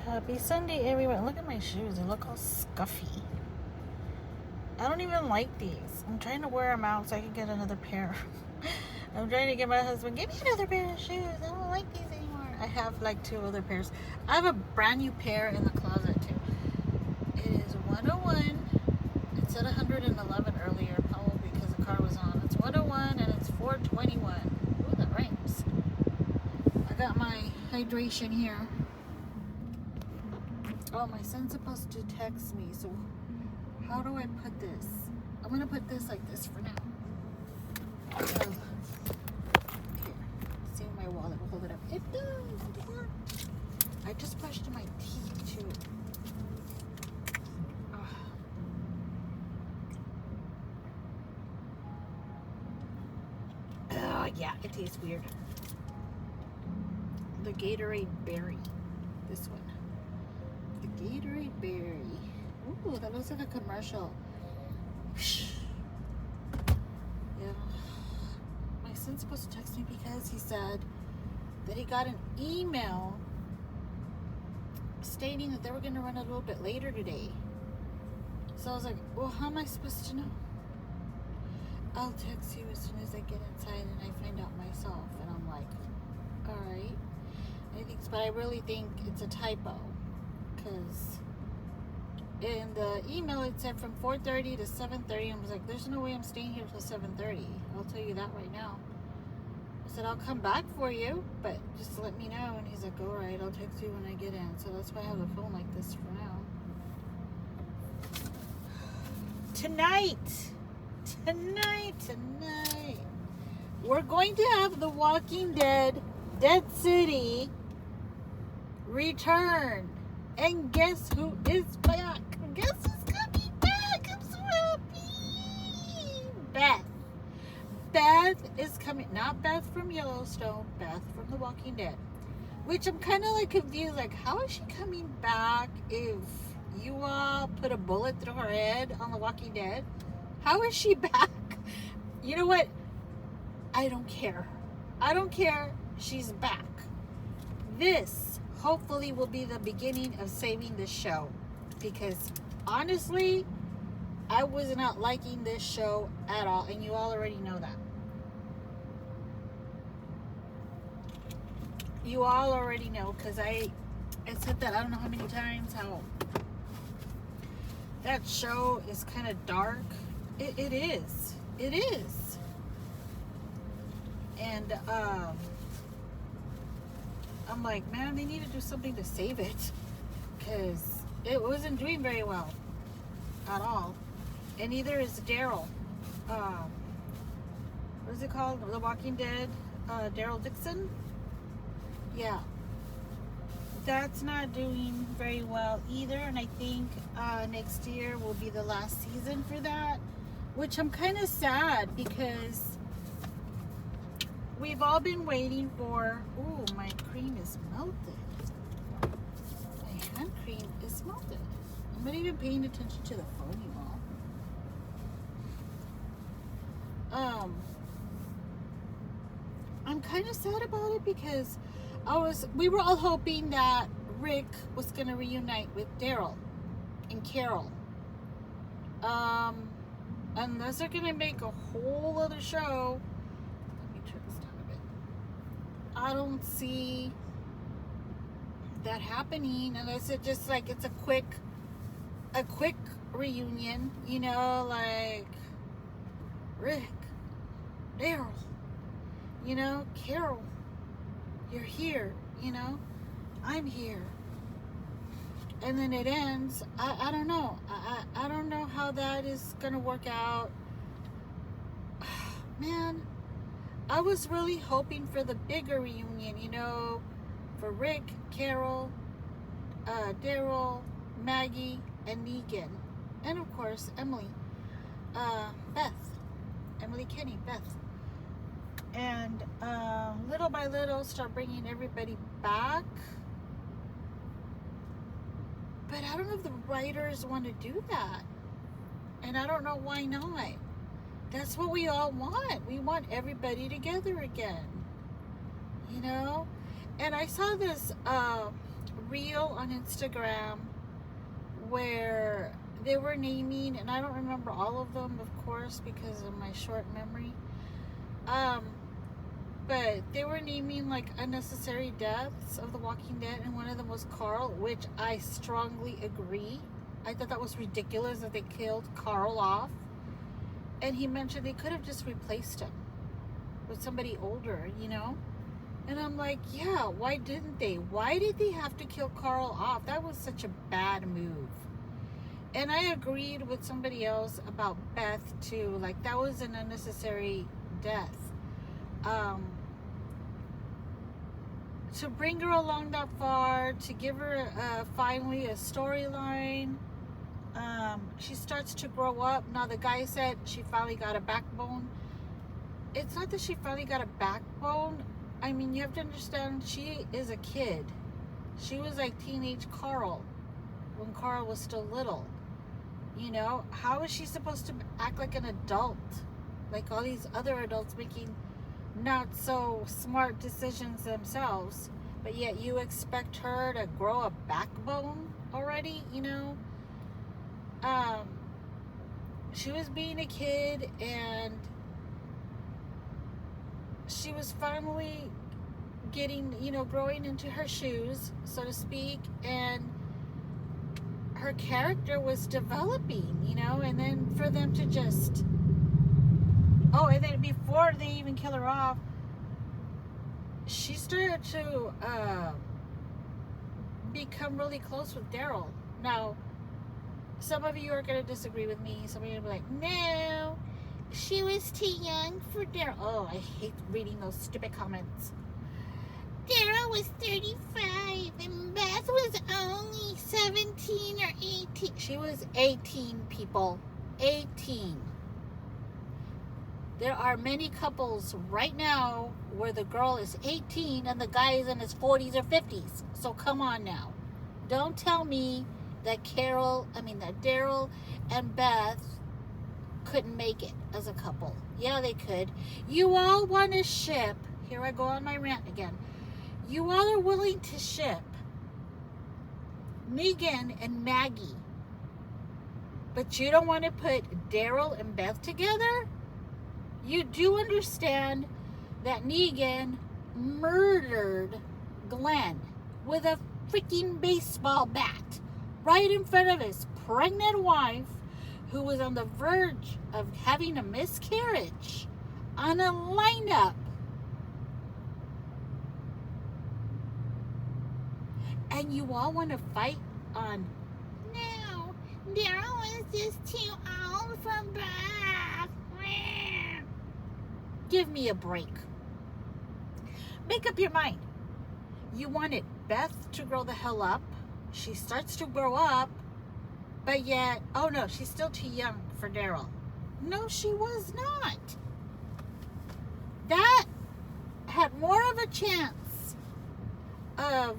Happy Sunday, everyone. Look at my shoes. They look all scuffy. I don't even like these. I'm trying to wear them out so I can get another pair. I'm trying to get my husband, give me another pair of shoes. I don't like these anymore. I have like 2 other pairs. I have a brand new pair in the closet too. It is 101. It said 111 earlier, probably because the car was on. It's 101 and it's 421. Ooh, that rhymes. I got my hydration here. Oh, my son's supposed to text me, so how do I put this? I'm going to put this like this for now. So, here, see my wallet will hold it up. It does. I just brushed my teeth too. Oh, yeah, it tastes weird. The Gatorade Berry. This one. The Gatorade Berry. Ooh, that looks like a commercial. Yeah. My son's supposed to text me because he said that he got an email stating that they were going to run a little bit later today. So I was like, well, how am I supposed to know? I'll text you as soon as I get inside and I find out myself. And I'm like, all right. But I really think it's a typo, because in the email it said from 4:30 to 7:30. I was like, there's no way I'm staying here till 7:30. I'll tell you that right now. I said, I'll come back for you, but just let me know. And he's like, all right, I'll text you when I get in. So that's why I have the phone like this for now. Tonight, we're going to have The Walking Dead, Dead City return. And guess who is back? Guess who's coming back? I'm so happy. Beth is coming. Not Beth from Yellowstone. Beth from The Walking Dead. Which I'm kind of like confused. Like, how is she coming back if you all put a bullet through her head on The Walking Dead? How is she back? You know what? I don't care. She's back. This hopefully will be the beginning of saving this show, because honestly, I was not liking this show at all, and you all already know that. You all already know, because I said that I don't know how many times, how that show is kind of dark. It is. And I'm like, man, they need to do something to save it, because it wasn't doing very well at all. And neither is Daryl. What is it called? The Walking Dead. Daryl Dixon. Yeah, that's not doing very well either. And I think next year will be the last season for that, which I'm kind of sad, because we've all been waiting for. Ooh, my cream is melted. My hand cream is melted. I'm not even paying attention to the phone, you all. I'm kind of sad about it, because we were all hoping that Rick was going to reunite with Daryl and Carol. Unless they're going to make a whole other show. I don't see that happening unless it's just like it's a quick reunion, you know, like Rick, Daryl, you know, Carol, you're here, you know, I'm here, and then it ends. I don't know. I don't know how that is gonna work out. Man, I was really hoping for the bigger reunion, you know, for Rick, Carol, Daryl, Maggie, and Negan. And of course, Emily. Kenny, Beth. And little by little, start bringing everybody back. But I don't know if the writers want to do that. And I don't know why not. That's what we all want. We want everybody together again. You know? And I saw this reel on Instagram where they were naming, and I don't remember all of them, of course, because of my short memory. But they were naming like unnecessary deaths of The Walking Dead, and one of them was Carl, which I strongly agree. I thought that was ridiculous that they killed Carl off. And he mentioned they could have just replaced him with somebody older, you know? And I'm like, yeah, why didn't they? Why did they have to kill Carl off? That was such a bad move. And I agreed with somebody else about Beth too. Like, that was an unnecessary death. To bring her along that far, to give her finally a storyline. She starts to grow up. Now the guy said she finally got a backbone. It's not that she finally got a backbone. I mean, you have to understand, she is a kid. She was like teenage Carl when Carl was still little. You know, how is she supposed to act like an adult? Like all these other adults making not so smart decisions themselves, but yet you expect her to grow a backbone already, you know? She was being a kid, and she was finally getting, you know, growing into her shoes, so to speak, and her character was developing, you know, and then for them to just, oh, and then before they even kill her off, she started to become really close with Daryl. Now, some of you are going to disagree with me. Some of you are going to be like, no, she was too young for Daryl. Oh, I hate reading those stupid comments. Daryl was 35 and Beth was only 17 or 18. She was 18, people. 18. There are many couples right now where the girl is 18 and the guy is in his 40s or 50s. So come on now. Don't tell me that Daryl and Beth couldn't make it as a couple. Yeah, they could. You all want to ship. Here I go on my rant again. You all are willing to ship Negan and Maggie, but you don't want to put Daryl and Beth together? You do understand that Negan murdered Glenn with a freaking baseball bat right in front of his pregnant wife, who was on the verge of having a miscarriage, on a lineup. And you all want to fight on, no, Daryl is just too old for Beth. Give me a break. Make up your mind. You wanted Beth to grow the hell up. She starts to grow up, but yet, oh no, she's still too young for Daryl. No, she was not. That had more of a chance of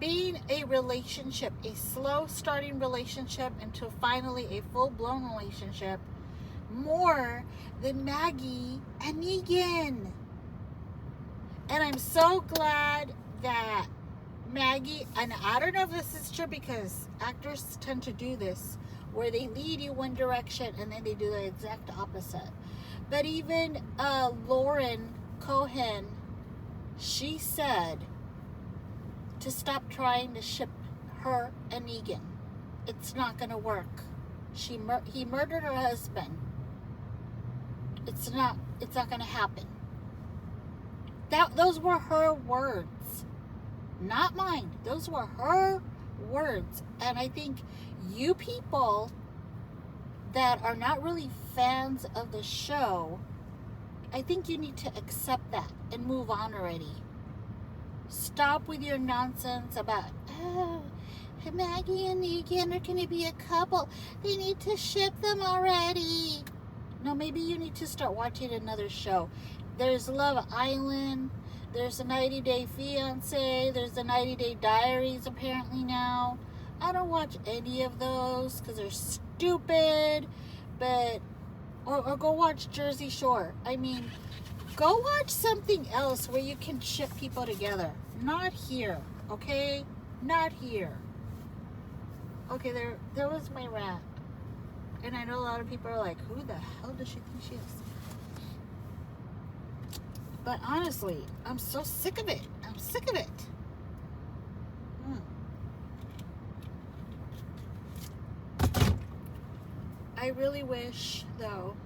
being a relationship, a slow starting relationship until finally a full-blown relationship, more than Maggie and Negan. And I'm so glad that Maggie, and I don't know if this is true because actors tend to do this, where they lead you one direction and then they do the exact opposite. But even Lauren Cohen, she said to stop trying to ship her and Negan. It's not going to work. He murdered her husband. It's not going to happen. Those were her words, not mine. Those were her words. And I think you people that are not really fans of the show, I think you need to accept that and move on already. Stop with your nonsense about, oh, Maggie and Negan are going to be a couple. They need to ship them already. No, maybe you need to start watching another show. There's Love Island. There's a 90-Day Fiancé. There's the 90-Day Diaries apparently now. I don't watch any of those because they're stupid. But, or go watch Jersey Shore. I mean, go watch something else where you can ship people together. Not here, okay? Not here. Okay, there was my rant. And I know a lot of people are like, who the hell does she think she is? But honestly, I'm so sick of it. I'm sick of it. I really wish, though,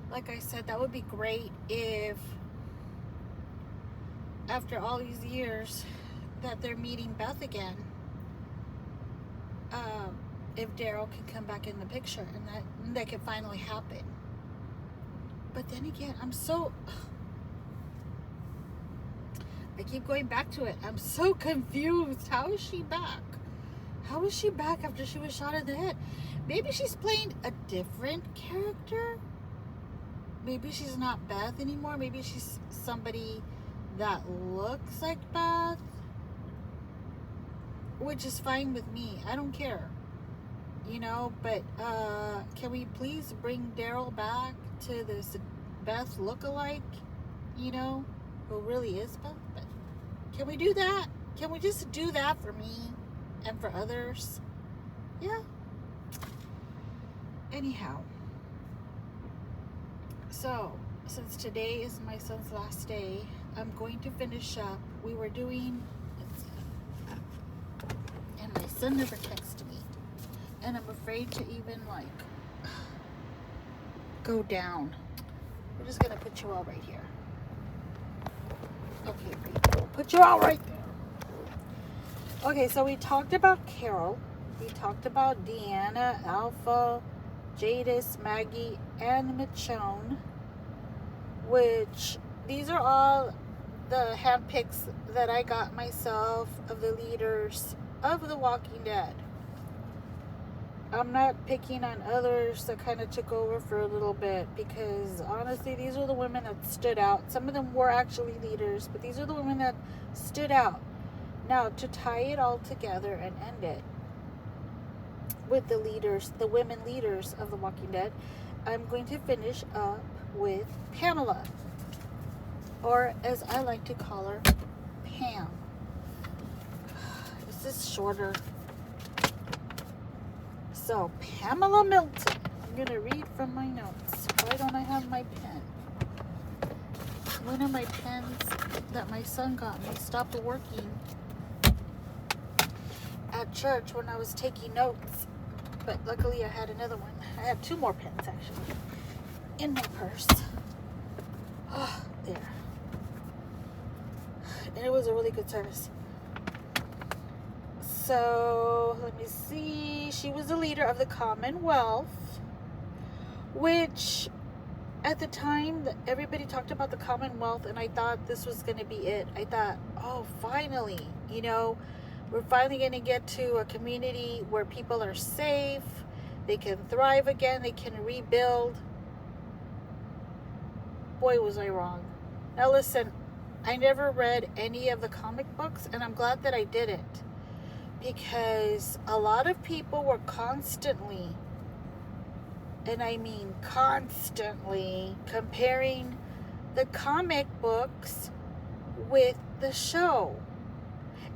like I said, that would be great if, after all these years, that they're meeting Beth again, if Daryl can come back in the picture and that can finally happen. But then again, I keep going back to it. I'm so confused. How is she back? How is she back after she was shot in the head? Maybe she's playing a different character. Maybe she's not Beth anymore. Maybe she's somebody that looks like Beth, which is fine with me. I don't care, but can we please bring Daryl back to this Beth lookalike, who really is Beth? But can we do that? Can we just do that for me and for others? Yeah. Anyhow, so since today is my son's last day, I'm going to finish up. We were doing, and my son never texted me, and I'm afraid to even go down. We're just gonna put you all right here. Okay, we'll put you all right there. Okay, so we talked about Carol. We talked about Deanna, Alpha, Jadis, Maggie, and Michonne, which these are all the handpicks that I got myself of the leaders of The Walking Dead. I'm not picking on others that kind of took over for a little bit, because honestly, these are the women that stood out. Some of them were actually leaders, but these are the women that stood out. Now, to tie it all together and end it with the leaders, the women leaders of The Walking Dead, I'm going to finish up with Pamela, or as I like to call her, Pam. This is shorter. So, Pamela Milton. I'm going to read from my notes. Why don't I have my pen? One of my pens that my son got me stopped working at church when I was taking notes. But luckily I had another one. I had 2 more pens actually in my purse. Oh, there. And it was a really good service. So, let me see. She was the leader of the Commonwealth, which at the time everybody talked about the Commonwealth, and I thought this was going to be it. I thought, oh, finally, we're finally going to get to a community where people are safe, they can thrive again, they can rebuild. Boy, was I wrong. Now listen, I never read any of the comic books, and I'm glad that I didn't, because a lot of people were constantly, and I mean constantly, comparing the comic books with the show.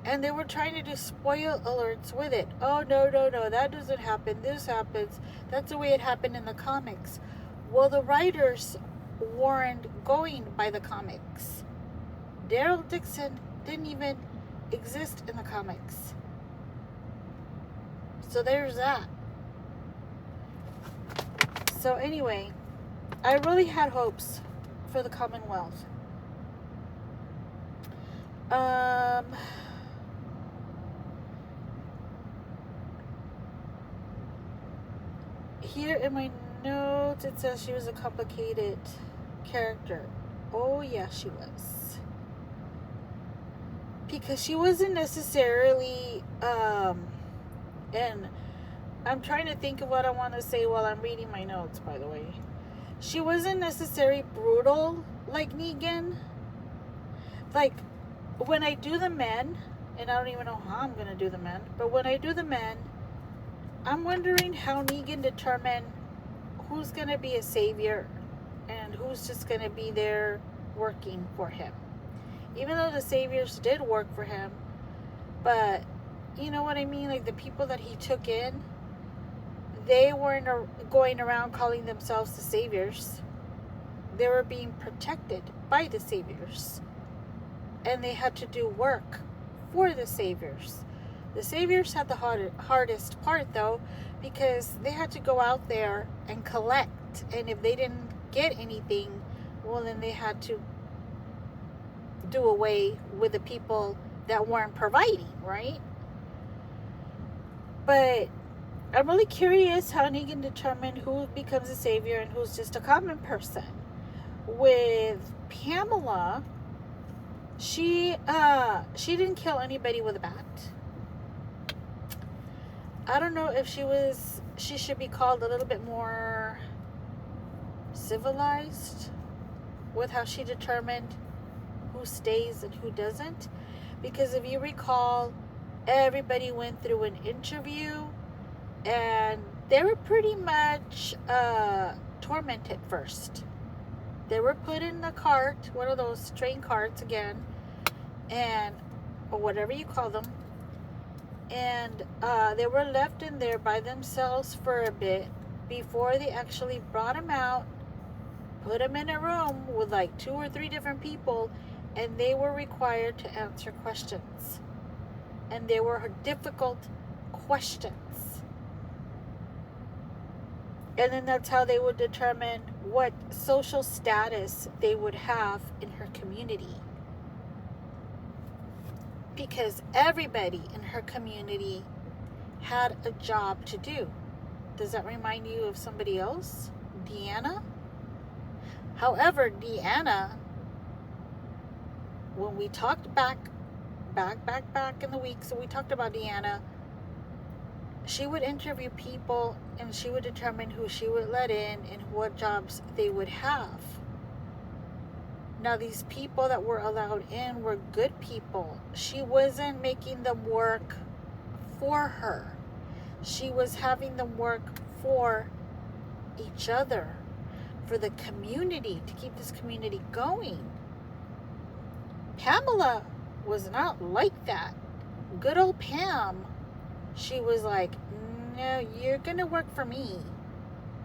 And they were trying to do spoiler alerts with it. Oh, no, that doesn't happen. This happens. That's the way it happened in the comics. Well, the writers weren't going by the comics. Daryl Dixon didn't even exist in the comics. So there's that. So anyway, I really had hopes for the Commonwealth. Here in my notes it says she was a complicated character. Oh yeah, she was. Because she wasn't necessarily and I'm trying to think of what I want to say while I'm reading my notes, by the way. She wasn't necessarily brutal like Negan. Like, when I do the men, and I don't even know how I'm going to do the men, but when I do the men, I'm wondering how Negan determined who's going to be a savior and who's just going to be there working for him. Even though the saviors did work for him, but you know what I mean? Like the people that he took in, they weren't going around calling themselves the saviors. They were being protected by the saviors. And they had to do work for the saviors. The saviors had the hardest part, though, because they had to go out there and collect. And if they didn't get anything, well, then they had to do away with the people that weren't providing, right? But I'm really curious how Negan determined who becomes a savior and who's just a common person. With Pamela, she didn't kill anybody with a bat. I don't know if she should be called a little bit more civilized with how she determined who stays and who doesn't. Because if you recall, everybody went through an interview and they were pretty much tormented first. They were put in the cart, one of those train carts again, or whatever you call them, and they were left in there by themselves for a bit before they actually brought them out, put them in a room with like 2 or 3 different people, and they were required to answer questions. And they were difficult questions. And then that's how they would determine what social status they would have in her community. Because everybody in her community had a job to do. Does that remind you of somebody else? Deanna? However, Deanna, when we talked back in the week, so we talked about Deanna, she would interview people and she would determine who she would let in and what jobs they would have. Now, these people that were allowed in were good people. She wasn't making them work for her. She was having them work for each other, for the community, to keep this community going. Pamela was not like that. Good old Pam, she was like, no, you're going to work for me.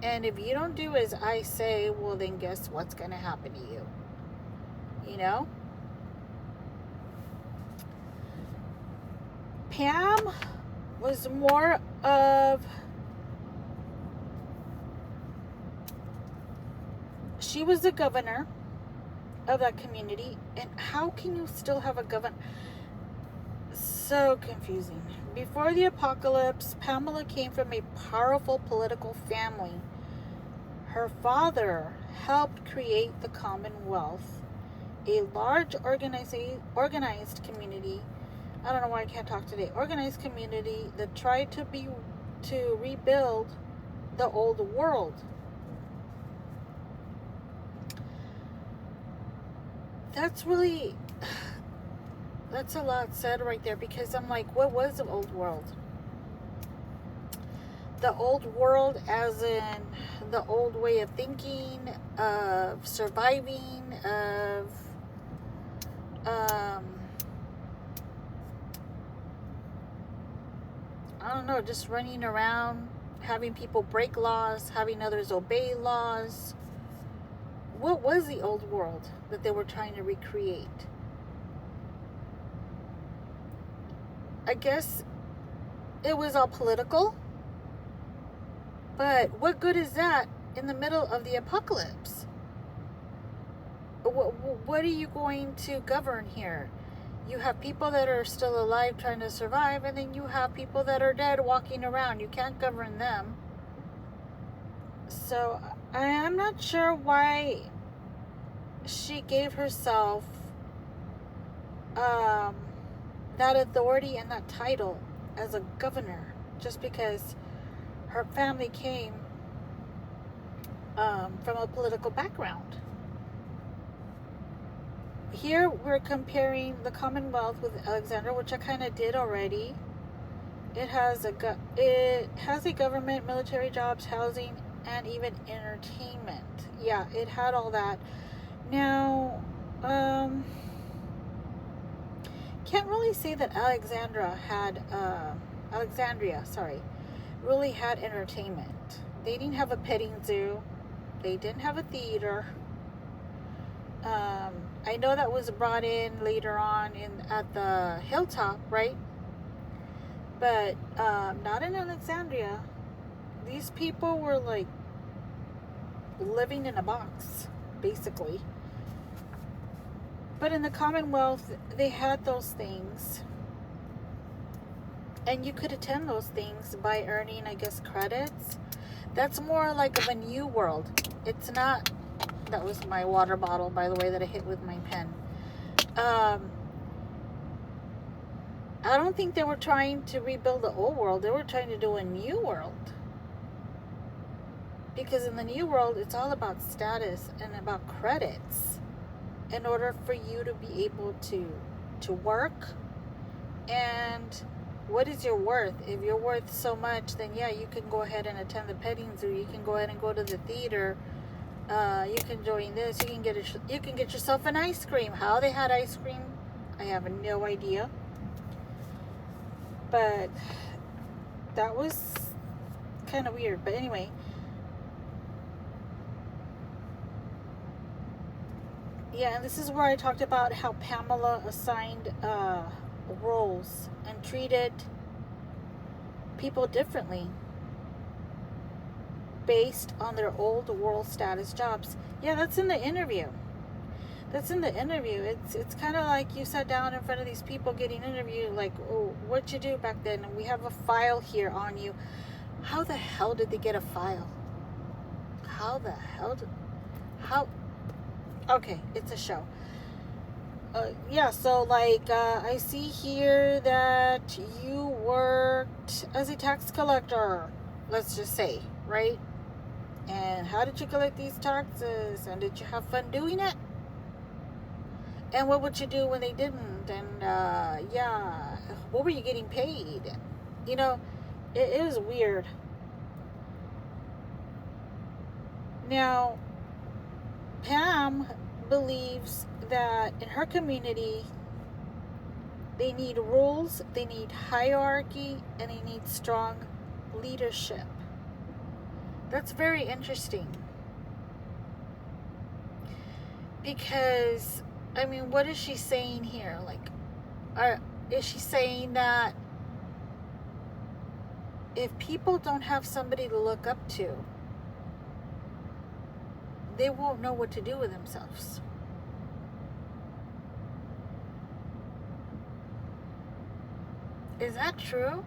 And if you don't do as I say, well, then guess what's going to happen to you? You know? Pam was more of, she was the governor of that community. And how can you still have a governor? So confusing. Before the apocalypse, Pamela came from a powerful political family. Her father helped create the Commonwealth, a large organized community. I don't know why I can't talk today. Organized community that tried to rebuild the old world. That's a lot said right there, because I'm like, what was the old world? The old world as in the old way of thinking, of surviving, of I don't know, just running around, having people break laws, having others obey laws. What was the old world that they were trying to recreate? I guess it was all political. But what good is that in the middle of the apocalypse? What are you going to govern here? You have people that are still alive trying to survive, and then you have people that are dead walking around. You can't govern them. So I am not sure why she gave herself that authority and that title as a governor, just because her family came from a political background. Here we're comparing the Commonwealth with Alexandria, which I kind of did already. It has a government, military, jobs, housing, and even entertainment. Yeah, it had all that. Now, can't really say that Alexandria, really had entertainment. They didn't have a petting zoo. They didn't have a theater. I know that was brought in later on at the hilltop, right? But not in Alexandria. These people were like living in a box, basically. But in the Commonwealth, they had those things. And you could attend those things by earning, I guess, credits. That's more like of a new world. It's not... That was my water bottle, by the way, that I hit with my pen. I don't think they were trying to rebuild the old world. They were trying to do a new world. Because in the new world, it's all about status and about credits. In order for you to be able to work. And what is your worth? If you're worth so much, then yeah, you can go ahead and attend the petting zoo. You can go ahead and go to the theater. You can join this. You can get yourself an ice cream. How they had ice cream, I have no idea. But that was kind of weird. But anyway, yeah, and this is where I talked about how Pamela assigned roles and treated people differently based on their old world status jobs. Yeah, that's in the interview. It's kind of like you sat down in front of these people getting interviewed, like, oh, what'd you do back then? And we have a file here on you. How the hell did they get a file? Okay, it's a show. Yeah, so like I see here that you worked as a tax collector, let's just say, right? And how did you collect these taxes? And did you have fun doing it? And what would you do when they didn't? And yeah, what were you getting paid? You know, it was weird. Now, Pam believes that in her community, they need rules, they need hierarchy, and they need strong leadership. That's very interesting. Because, I mean, what is she saying here? Like, is she saying that if people don't have somebody to look up to, they won't know what to do with themselves? Is that true?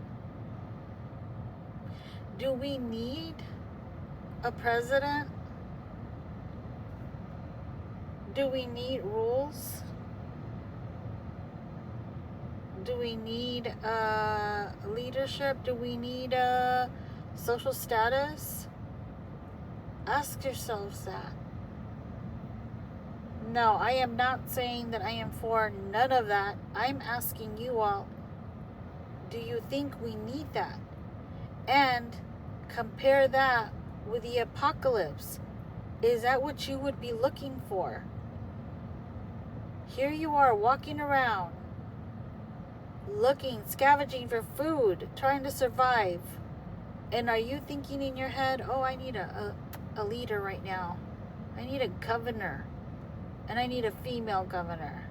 Do we need a president? Do we need rules? Do we need leadership? Do we need social status? Ask yourselves that. No, I am not saying that I am for none of that. I'm asking you all, do you think we need that? And compare that with the apocalypse. Is that what you would be looking for? Here you are walking around, looking, scavenging for food, trying to survive. And are you thinking in your head, oh, I need a leader right now. I need a governor. And I need a female governor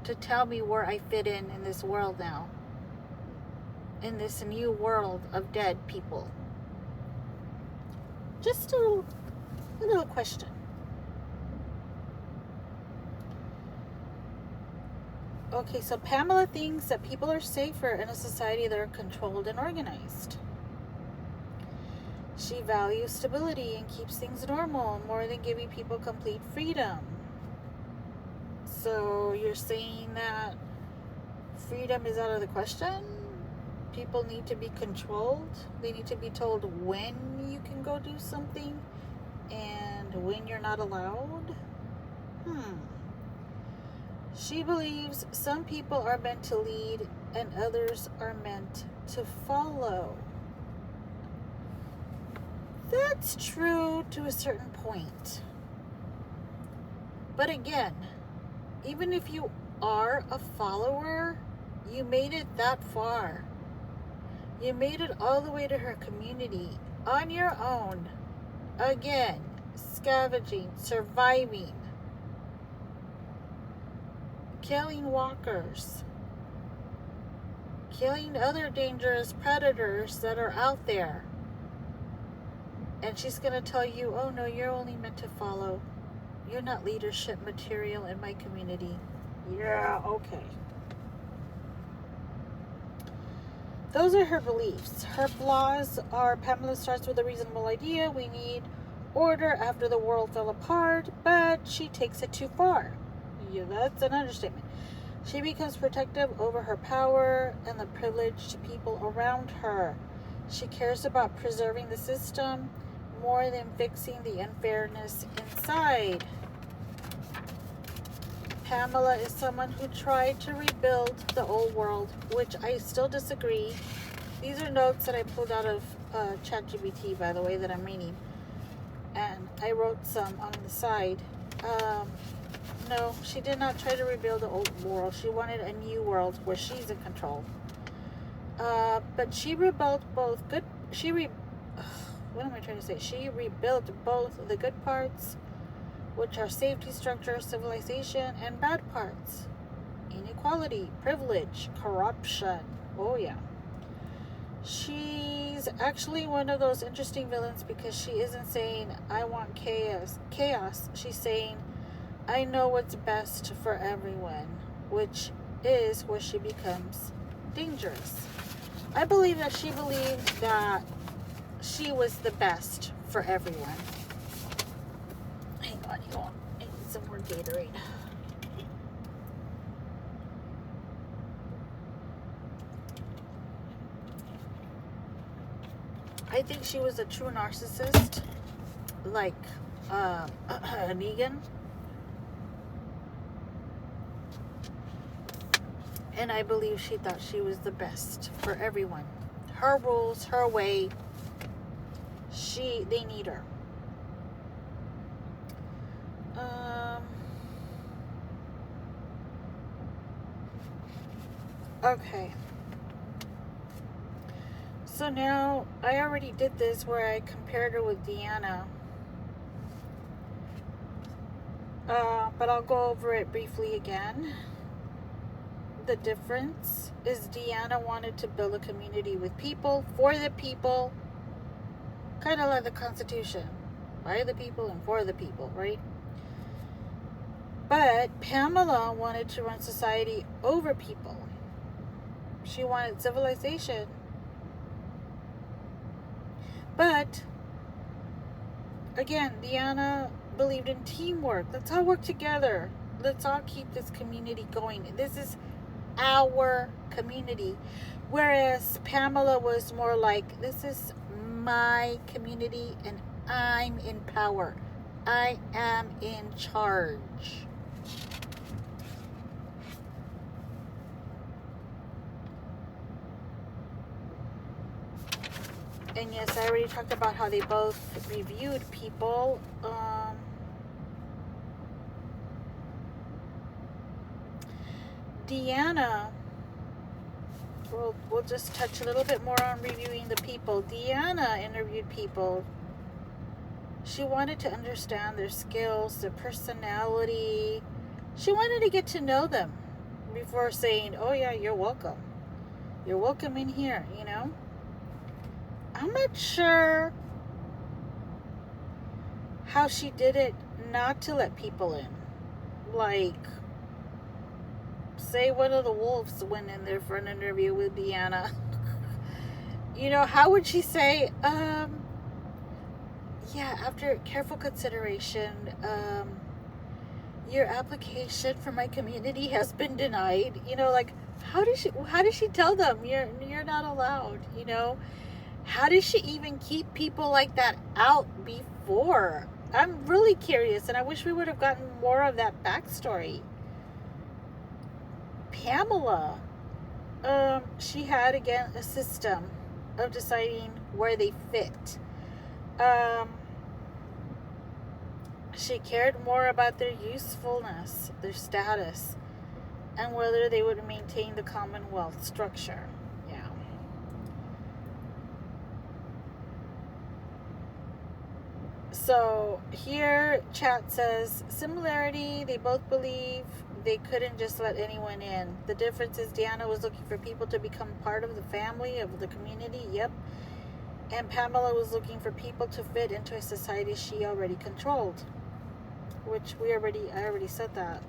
to tell me where I fit in this world now. In this new world of dead people. Just a little question. Okay, so Pamela thinks that people are safer in a society that are controlled and organized. She values stability and keeps things normal more than giving people complete freedom. So you're saying that freedom is out of the question? People need to be controlled. They need to be told when you can go do something and when you're not allowed. She believes some people are meant to lead and others are meant to follow. That's true to a certain point. But again, even if you are a follower, you made it that far. You made it all the way to her community on your own. Again, scavenging, surviving, killing walkers, killing other dangerous predators that are out there. And she's going to tell you, oh no, you're only meant to follow. You're not leadership material in my community. Yeah, okay. Those are her beliefs. Her flaws are, Pamela starts with a reasonable idea. We need order after the world fell apart, but she takes it too far. Yeah, that's an understatement. She becomes protective over her power and the privileged people around her. She cares about preserving the system more than fixing the unfairness inside. Pamela is someone who tried to rebuild the old world, which I still disagree. These are notes that I pulled out of ChatGPT, by the way, that I'm reading. And I wrote some on the side. No, she did not try to rebuild the old world. She wanted a new world where she's in control. But she rebuilt both good... what am I trying to say? She rebuilt both the good parts, which are safety structure, civilization, and bad parts. Inequality, privilege, corruption. Oh yeah. She's actually one of those interesting villains because she isn't saying, I want chaos. She's saying, I know what's best for everyone, which is where she becomes dangerous. I believe that she believed that she was the best for everyone. Hang on, you all. I need some more Gatorade. I think she was a true narcissist, like Negan. And I believe she thought she was the best for everyone. Her rules, her way. They need her. Okay. So now, I already did this where I compared her with Deanna. But I'll go over it briefly again. The difference is Deanna wanted to build a community with people, for the people. Kind of like the Constitution. By the people and for the people, right? But Pamela wanted to run society over people. She wanted civilization. But, again, Deanna believed in teamwork. Let's all work together. Let's all keep this community going. This is our community. Whereas Pamela was more like, this is my community and I'm in power. I am in charge. And yes, I already talked about how they both reviewed people. Deanna, we'll just touch a little bit more on reviewing the people. Deanna interviewed people. She wanted to understand their skills, their personality. She wanted to get to know them before saying, oh yeah, you're welcome. You're welcome in here, you know? I'm not sure how she did it not to let people in. Like, say one of the wolves went in there for an interview with Deanna. You know, how would she say, yeah, after careful consideration, your application for my community has been denied. You know, like, how does she tell them you're not allowed, you know? How does she even keep people like that out before? I'm really curious, and I wish we would have gotten more of that backstory. Pamela, she had, again, a system of deciding where they fit. She cared more about their usefulness, their status, and whether they would maintain the Commonwealth structure. Yeah. So here chat says, similarity, they both believe they couldn't just let anyone in. The difference is Deanna was looking for people to become part of the family, of the community. Yep. And Pamela was looking for people to fit into a society she already controlled, which I already said that.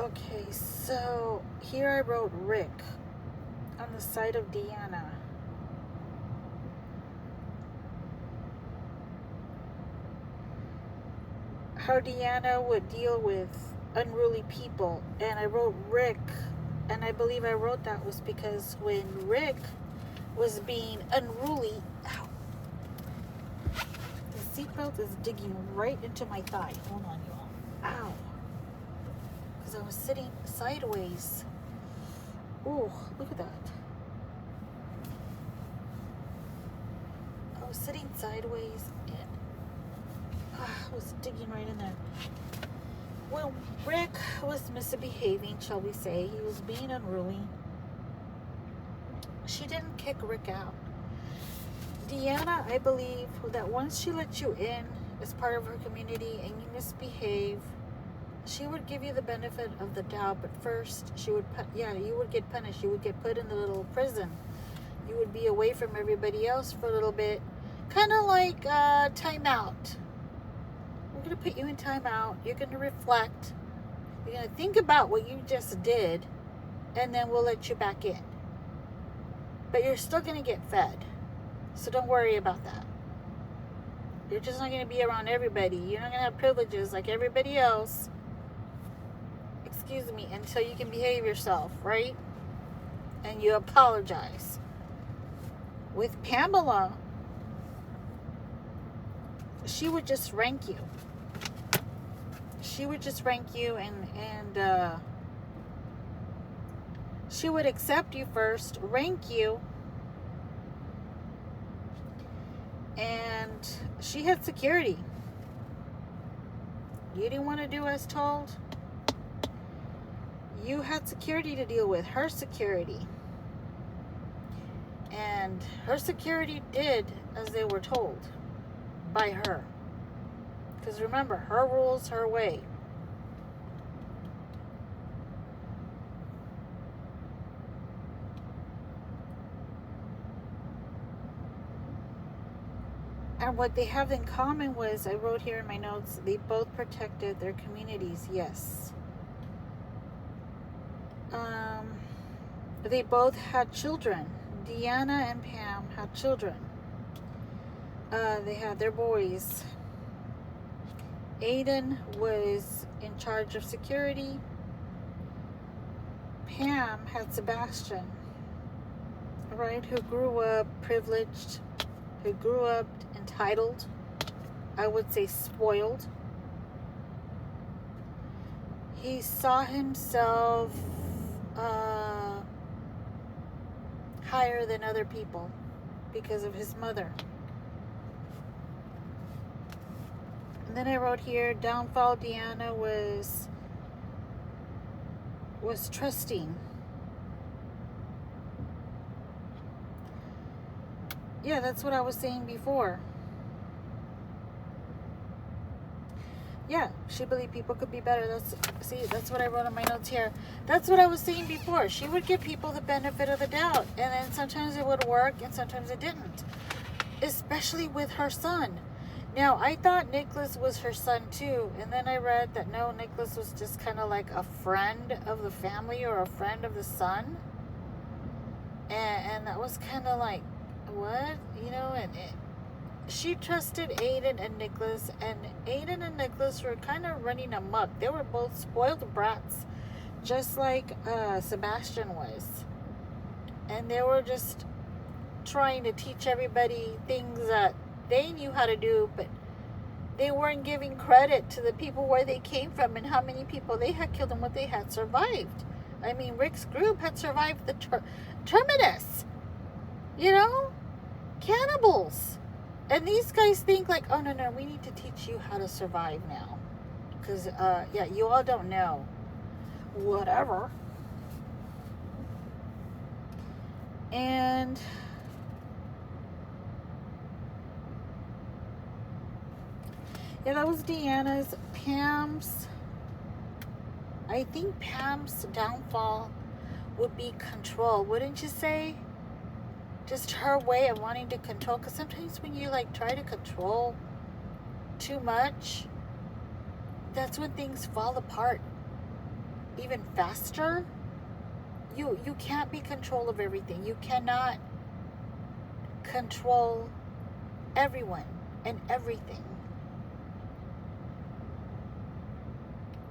Okay, so here I wrote Rick on the side of Deanna. How Deanna would deal with unruly people. And I wrote Rick, and I believe I wrote that was because when Rick was being unruly, ow, the seatbelt is digging right into my thigh. Hold on, you all. Ow. Because I was sitting sideways. Oh, look at that. I was sitting sideways and I was digging right in there. Well, Rick was misbehaving, shall we say. He was being unruly. She didn't kick Rick out. Deanna, I believe that once she let you in as part of her community and you misbehave, she would give you the benefit of the doubt, but first you would get punished. You would get put in the little prison. You would be away from everybody else for a little bit, kind of like timeout. We're going to put you in timeout. You're going to reflect. You're going to think about what you just did, and then we'll let you back in. But you're still going to get fed, so don't worry about that. You're just not going to be around everybody. You're not going to have privileges like everybody else. Excuse me, until you can behave yourself, right? And you apologize. With Pamela, she would just rank you. She would just rank you and she would accept you first, rank you, and she had security. You didn't want to do as told. You had security to deal with, her security. And her security did as they were told by her. Because remember, her rules, her way. And what they have in common was, I wrote here in my notes, they both protected their communities, yes. They both had children. Deanna and Pam had children. They had their boys. Aiden was in charge of security. Pam had Sebastian, right, who grew up privileged, who grew up entitled, I would say spoiled. He saw himself higher than other people because of his mother. And then I wrote here, downfall Deanna was trusting. Yeah, that's what I was saying before. Yeah, she believed people could be better. That's what I wrote on my notes here. That's what I was saying before. She would give people the benefit of the doubt. And then sometimes it would work and sometimes it didn't. Especially with her son. Now, I thought Nicholas was her son too. And then I read that no, Nicholas was just kind of like a friend of the family or a friend of the son. And that was kind of like, what? You know, she trusted Aiden and Nicholas, and Aiden and Nicholas were kind of running amok. They were both spoiled brats, just like Sebastian was. And they were just trying to teach everybody things that they knew how to do, but They weren't giving credit to the people where they came from and how many people they had killed and what they had survived. I mean, Rick's group had survived the Terminus. You know? Cannibals. And these guys think like, oh, no, we need to teach you how to survive now. Because, yeah, you all don't know. Whatever. And yeah, that was Deanna's. I think Pam's downfall would be control, wouldn't you say? Just her way of wanting to control. Because sometimes when you like try to control too much, that's when things fall apart even faster. You can't be in control of everything. You cannot control everyone and everything.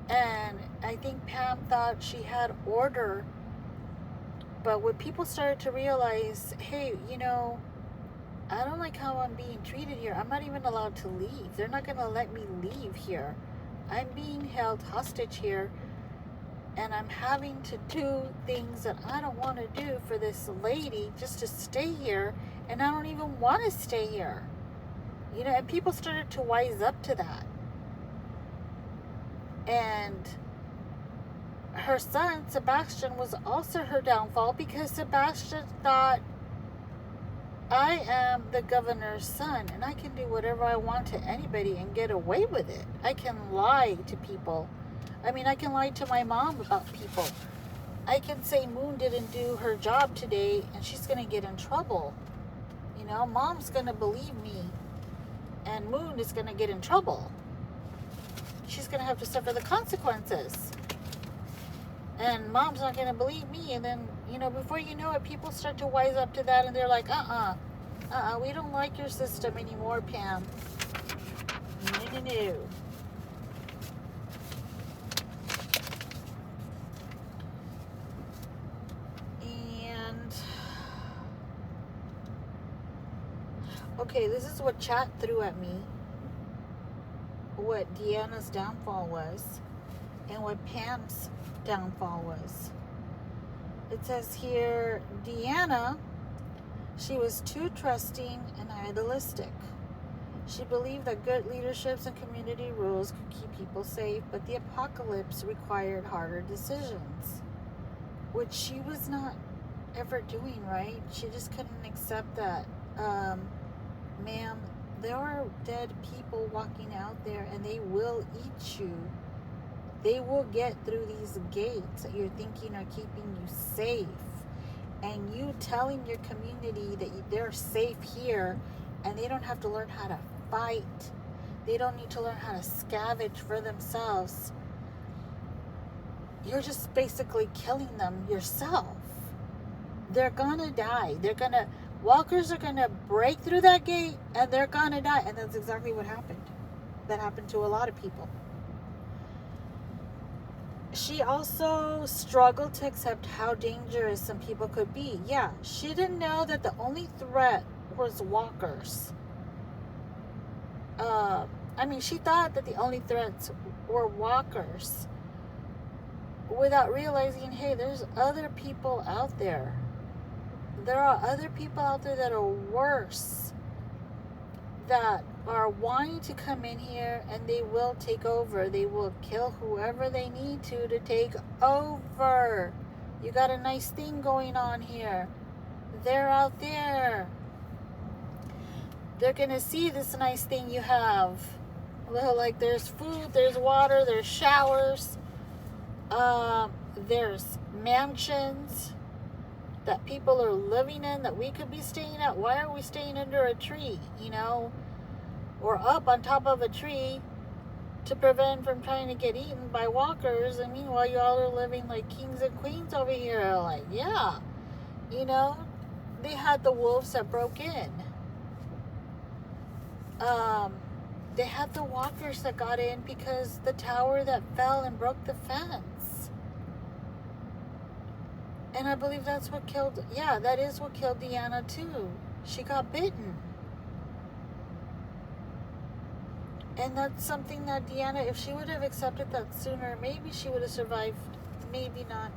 And I think Pam thought she had order. But when people started to realize, hey, you know, I don't like how I'm being treated here. I'm not even allowed to leave. They're not going to let me leave here. I'm being held hostage here. And I'm having to do things that I don't want to do for this lady just to stay here. And I don't even want to stay here. You know, and people started to wise up to that. And her son, Sebastian, was also her downfall because Sebastian thought, I am the governor's son and I can do whatever I want to anybody and get away with it. I can lie to people. I mean, I can lie to my mom about people. I can say Moon didn't do her job today and she's going to get in trouble. You know, Mom's going to believe me and Moon is going to get in trouble. She's going to have to suffer the consequences. And Mom's not going to believe me. And then, you know, before you know it, people start to wise up to that and they're like, we don't like your system anymore, Pam. No. Okay, this is what chat threw at me. What Deanna's downfall was. And what Pam's downfall was. It says here, Deanna, she was too trusting and idealistic. She believed that good leaderships and community rules could keep people safe, but the apocalypse required harder decisions. Which she was not ever doing, right? She just couldn't accept that. Ma'am, there are dead people walking out there and they will eat you. They will get through these gates that you're thinking are keeping you safe. And you telling your community that they're safe here and they don't have to learn how to fight. They don't need to learn how to scavenge for themselves. You're just basically killing them yourself. They're gonna die. Walkers are gonna break through that gate and they're gonna die. And that's exactly what happened. That happened to a lot of people. She also struggled to accept how dangerous some people could be. Yeah, she didn't know that the only threat was walkers. She thought that the only threats were walkers without realizing, hey, there's other people out there. There are other people out there that are worse, that are wanting to come in here and they will take over. They will kill whoever they need to take over. You got a nice thing going on here. They're out there. They're going to see this nice thing you have. Like there's food, there's water, there's showers, there's mansions that people are living in that we could be staying at. Why are we staying under a tree, you know, or up on top of a tree to prevent from trying to get eaten by walkers? And meanwhile, you all are living like kings and queens over here. Like, yeah, you know, they had the wolves that broke in. They had the walkers that got in because the tower that fell and broke the fence. And I believe that's what killed, that is what killed Deanna too. She got bitten. And that's something that Deanna, if she would have accepted that sooner, maybe she would have survived. Maybe not.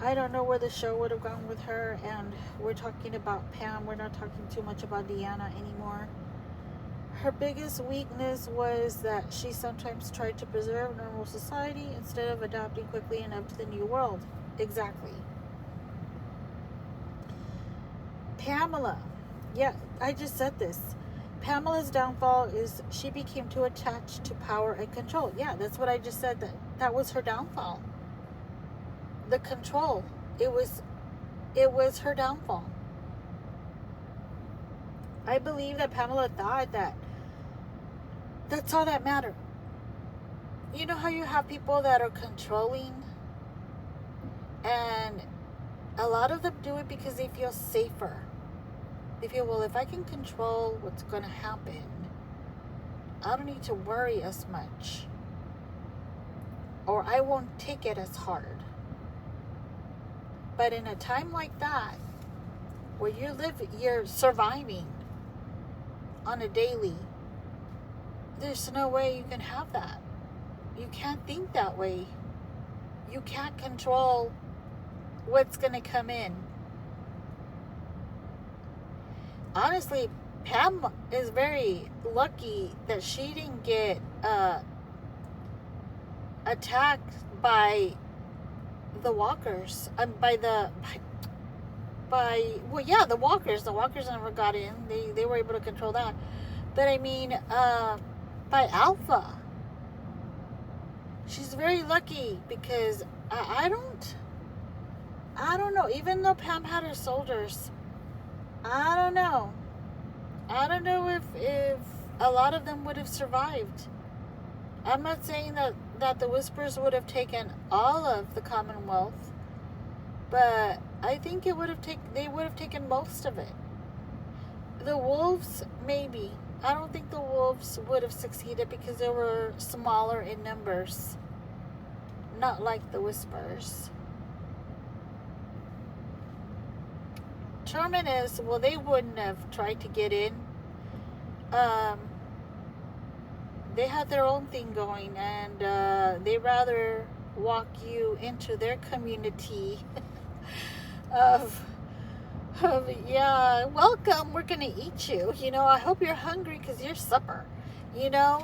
I don't know where the show would have gone with her. And we're talking about Pam. We're not talking too much about Deanna anymore. Her biggest weakness was that she sometimes tried to preserve normal society instead of adapting quickly enough to the new world. Exactly. Pamela. Yeah, I just said this. Pamela's downfall is she became too attached to power and control. Yeah, that's what I just said. That was her downfall. The control. It was her downfall. I believe that Pamela thought that that's all that mattered. You know how you have people that are controlling, and a lot of them do it because they feel safer. They feel, well, if I can control what's going to happen, I don't need to worry as much, or I won't take it as hard. But in a time like that, where you're surviving on a daily, there's no way you can have that. You can't think that way. You can't control what's going to come in. Honestly, Pam is very lucky that she didn't get attacked by the walkers. The walkers. The walkers never got in. They were able to control that. But I mean, by Alpha. She's very lucky because I don't know. Even though Pam had her soldiers, I don't know. I don't know if a lot of them would have survived. I'm not saying that the Whispers would have taken all of the Commonwealth, but I think they would have taken most of it. The Wolves, maybe. I don't think the Wolves would have succeeded because they were smaller in numbers. Not like the Whispers. Terminus, well, they wouldn't have tried to get in. They had their own thing going, and they rather walk you into their community of yeah, welcome, we're gonna eat you. I hope you're hungry because you're supper. I'm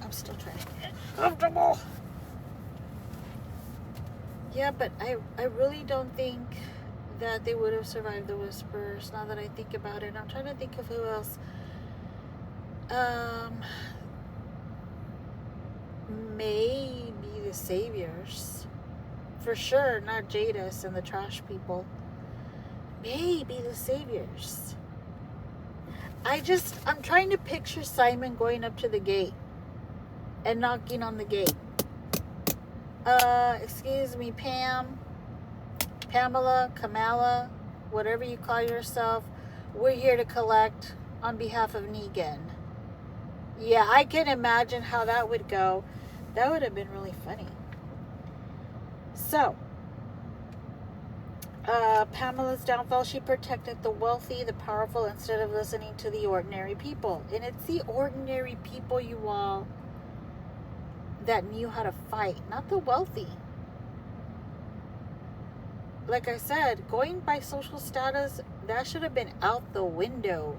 still trying to get comfortable. Yeah, but I really don't think that they would have survived the Whispers. Now that I think about it, I'm trying to think of who else. Maybe the Saviors. For sure, not Jadis and the trash people. Maybe the Saviors. I'm trying to picture Simon going up to the gate and knocking on the gate. Excuse me, Pamela, Kamala, whatever you call yourself, we're here to collect on behalf of Negan. Yeah, I can imagine how that would go. That would have been really funny. So, Pamela's downfall, she protected the wealthy, the powerful, instead of listening to the ordinary people. And it's the ordinary people, you all, that knew how to fight, not the wealthy. Like I said, going by social status, that should have been out the window.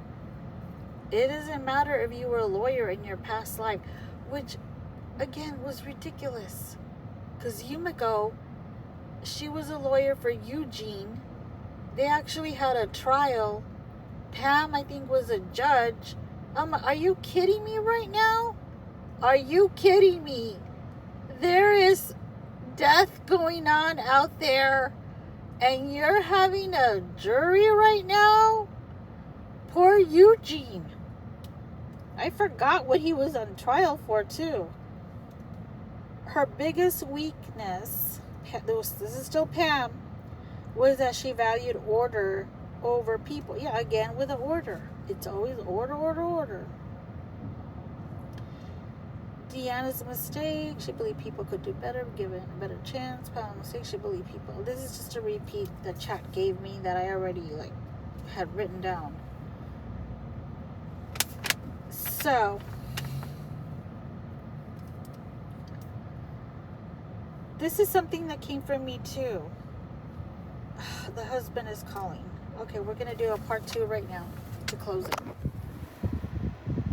It doesn't matter if you were a lawyer in your past life, which, again, was ridiculous. Because Yumiko, she was a lawyer for Eugene. They actually had a trial. Pam, I think, was a judge. Are you kidding me right now? Are you kidding me? There is death going on out there, and you're having a jury right now? Poor Eugene. I forgot what he was on trial for, too. Her biggest weakness, this is still Pam, was that she valued order over people. Yeah, again, with an order. It's always order, order, order. Deanna's mistake, she believed people could do better, given a better chance. Pamela's mistake, she believed people. This is just a repeat the chat gave me that I already had written down. So, this is something that came from me too. The husband is calling. Okay, we're going to do a part 2 right now to close it.